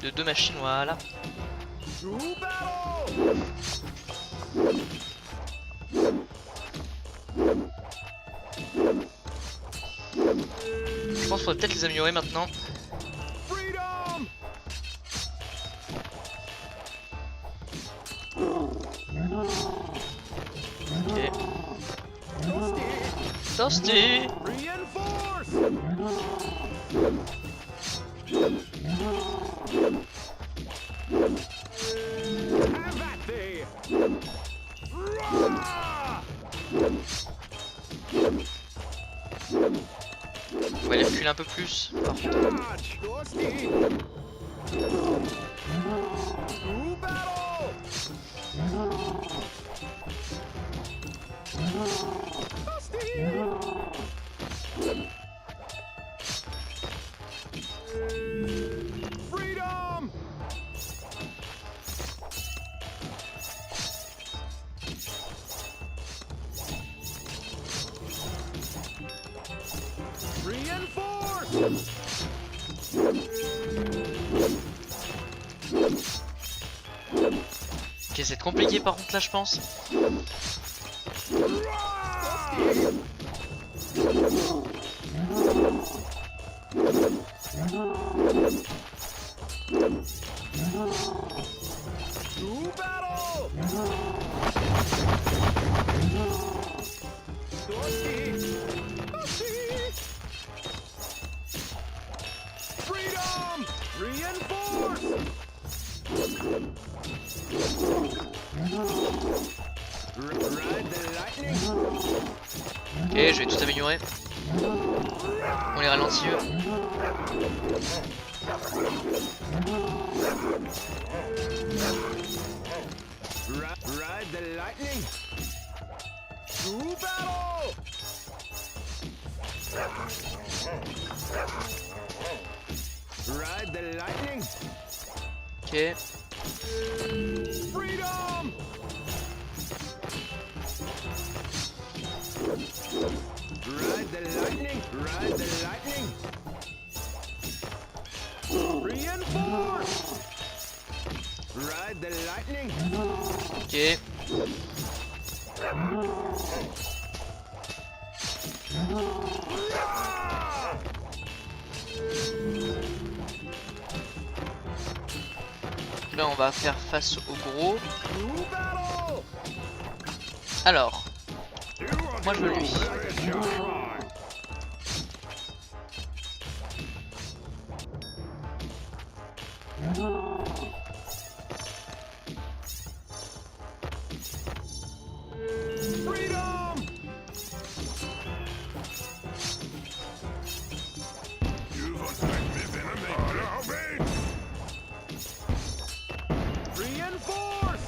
de 2 machines, voilà. To battle! Je pense qu'il faudrait peut-être les améliorer maintenant. Freedom! Ok. Toasty. Reinforce! Have that thee! Rah! On va les reculer un peu plus. Par contre. Charge! Dorsey! To battle! Freedom! Reinforce! Ok, c'est compliqué par contre là, je pense. To battle! Dorsey! Freedom! Reinforce! Ride the lightning! Ok, je vais tout améliorer. On les ralentit eux. Ride the lightning! To battle! Ride the lightning! Ok. Freedom! Ride the lightning! Ride the lightning! Reinforce! Ride the lightning! Ok. Là on va faire face au gros. To battle! Alors, moi je veux lui. Freedom! You've attacked me, Venom. Allow me! Reinforce!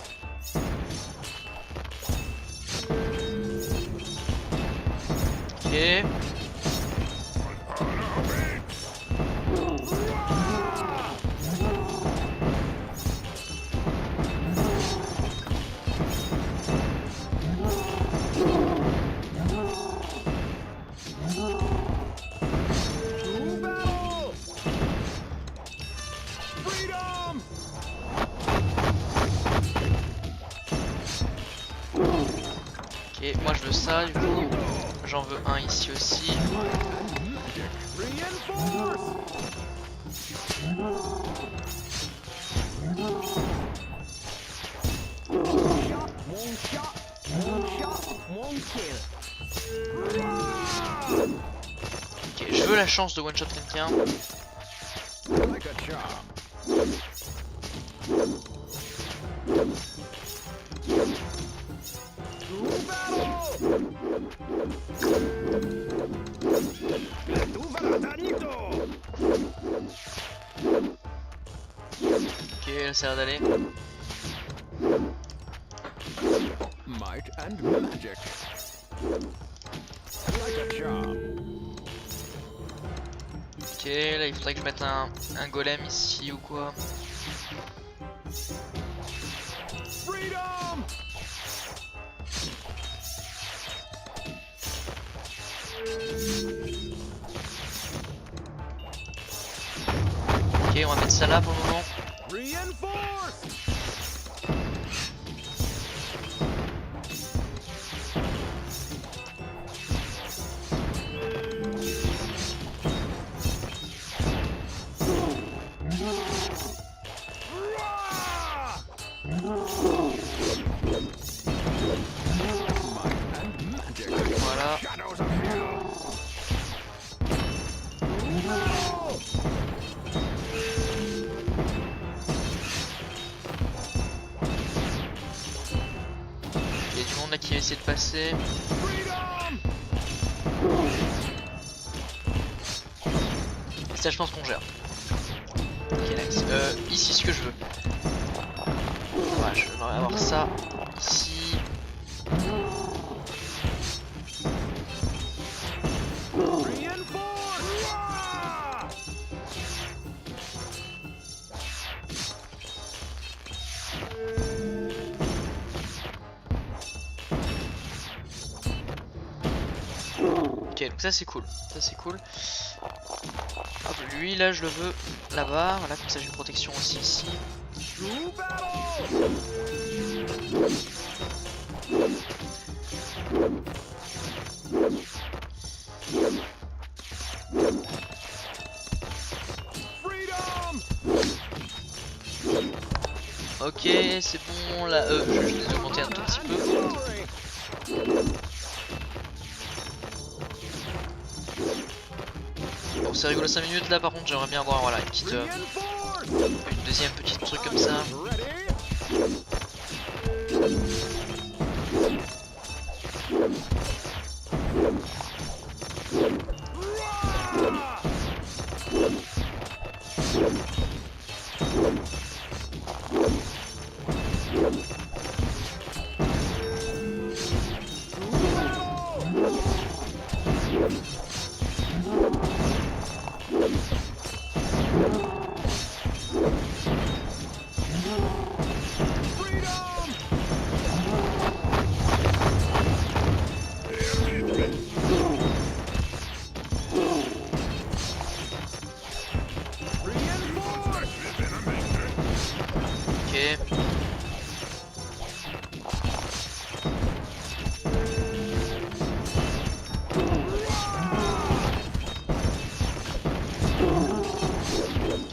Ok. Allow me! To battle! Freedom! Ok, moi je veux ça du coup. J'en veux un ici aussi. Reinforce! One shot, one kill. Ok, je veux la chance de one shot quelqu'un. Like a charm. To battle! Tu baratanito! Ok, là ça a l'air d'aller. Might and magic. Like a charm. Ok, là il faudrait que je mette un golem ici ou quoi. Freedom! Ok, on va mettre ça là pour le moment. Reinforce! Rah! Might and magic. Voilà. Shadows of hell. essayer de passer. Ça je pense qu'on gère. Ok nice. Ici ce que je veux. Voilà, je devrais avoir ça. Ici. Ok, donc ça c'est cool. Ça c'est cool. Hop, lui là je le veux là-bas. Voilà, comme ça j'ai une protection aussi ici. Ok, c'est bon là. Je vais les augmenter un tout petit peu. Bon, c'est rigolo 5 minutes là. Par contre, j'aimerais bien avoir voilà une petite, une deuxième petite truc comme ça.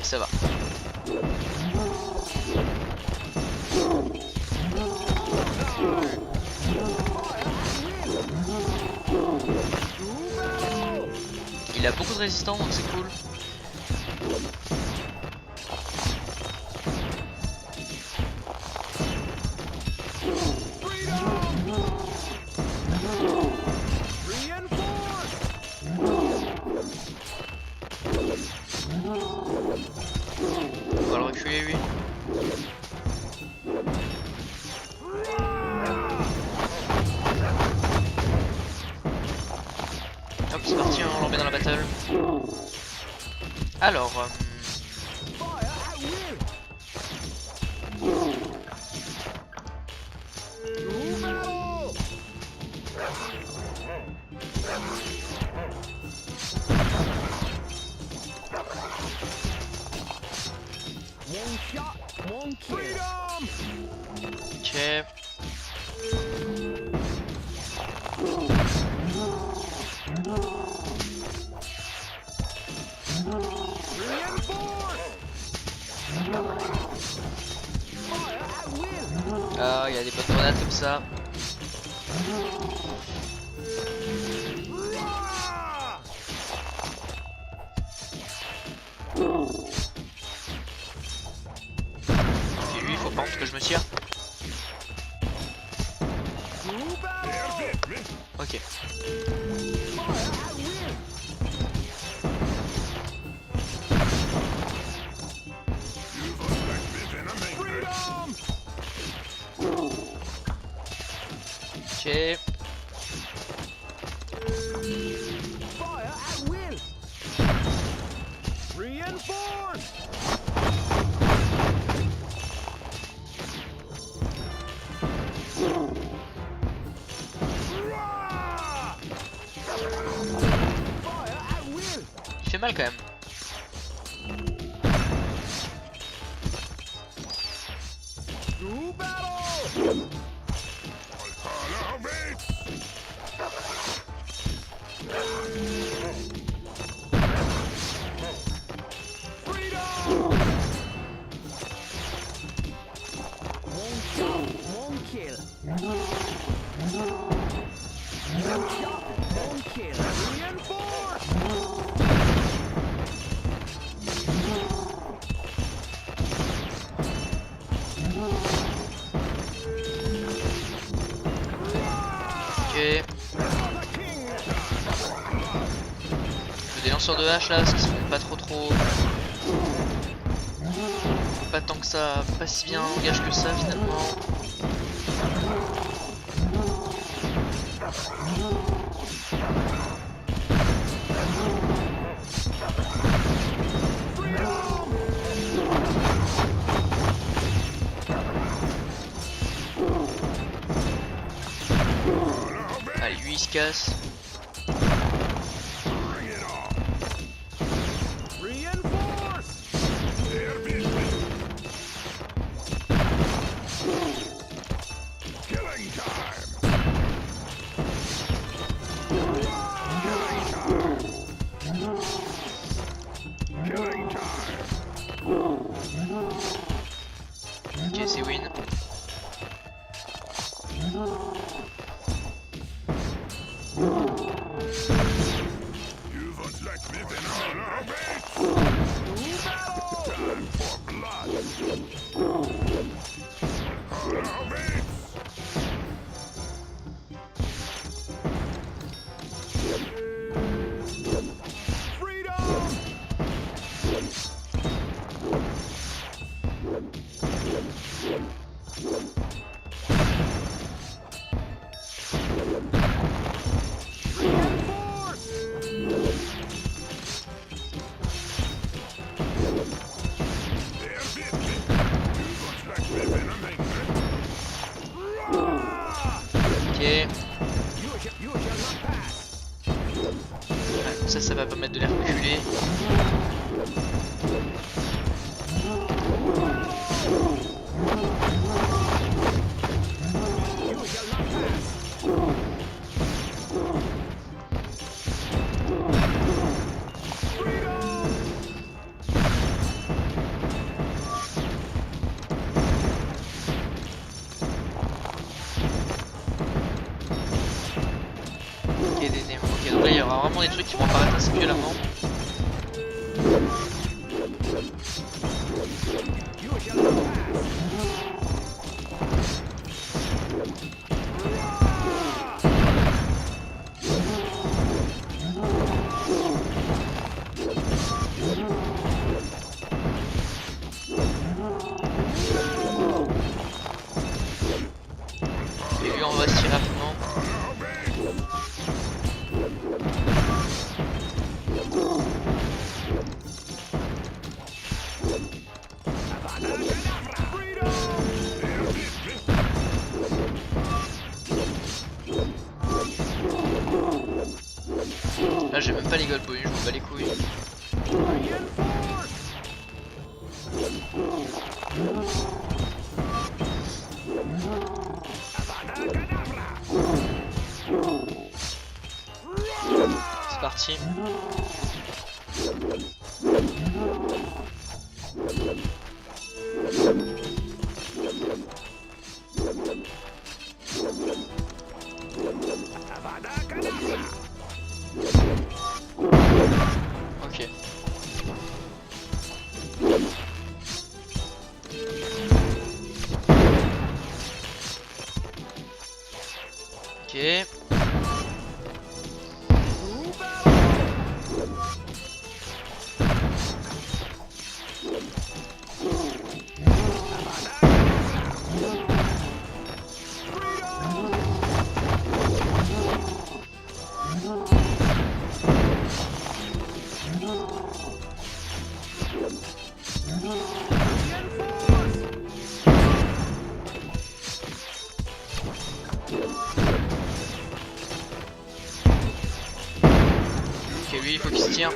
Ça va. Il a beaucoup de résistance donc c'est cool. On va le reculer lui. Hop, c'est parti, on l'en met dans la battle. Alors, ok. Ah, il y a des bonnes grenades comme ça. Ok, lui, il faut pas que je me tire. Ok. Ok. Il fait mal quand même. lanceurs de hache là, parce qu'ils sont pas trop. Pas tant que ça, pas si bien en gage que ça finalement. Allez, lui il se casse. Ok, c'est win. You won't like me venom all Time for blood. All Ça va permettre de les reculer. Ok, donc là il y aura vraiment des trucs qui vont apparaître assez violemment. Et lui on va se tirer rapidement. Là j'ai même pas les gold boys, je m'en bats les couilles. C'est parti. Ok. Ok. Ok, lui il faut qu'il se tire.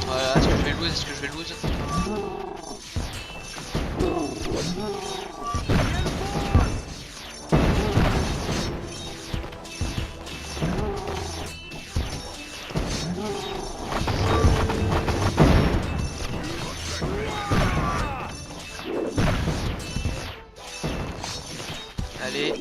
Voilà, est-ce que je vais lose? Est-ce que je vais lose? Allez.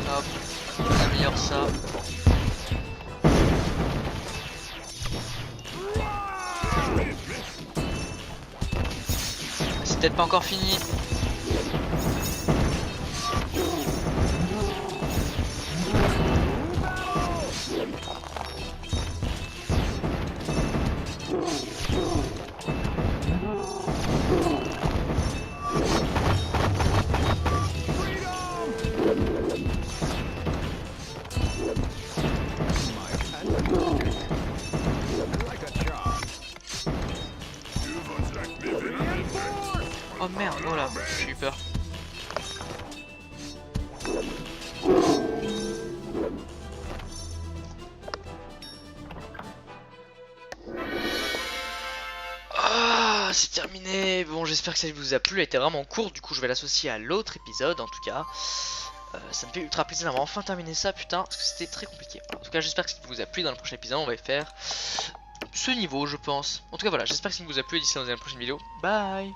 Hop, on améliore ça. C'est peut-être pas encore fini. Oh merde, voilà, j'ai eu peur. Ah, c'est terminé. Bon, j'espère que ça vous a plu. Elle était vraiment courte, du coup je vais l'associer à l'autre épisode en tout cas. Ça me fait ultra plaisir d'avoir enfin terminé ça, putain, parce que c'était très compliqué. En tout cas, j'espère que ça vous a plu. Dans le prochain épisode, on va faire ce niveau, je pense. En tout cas, voilà, j'espère que ça vous a plu. D'ici dans une prochaine vidéo. Bye.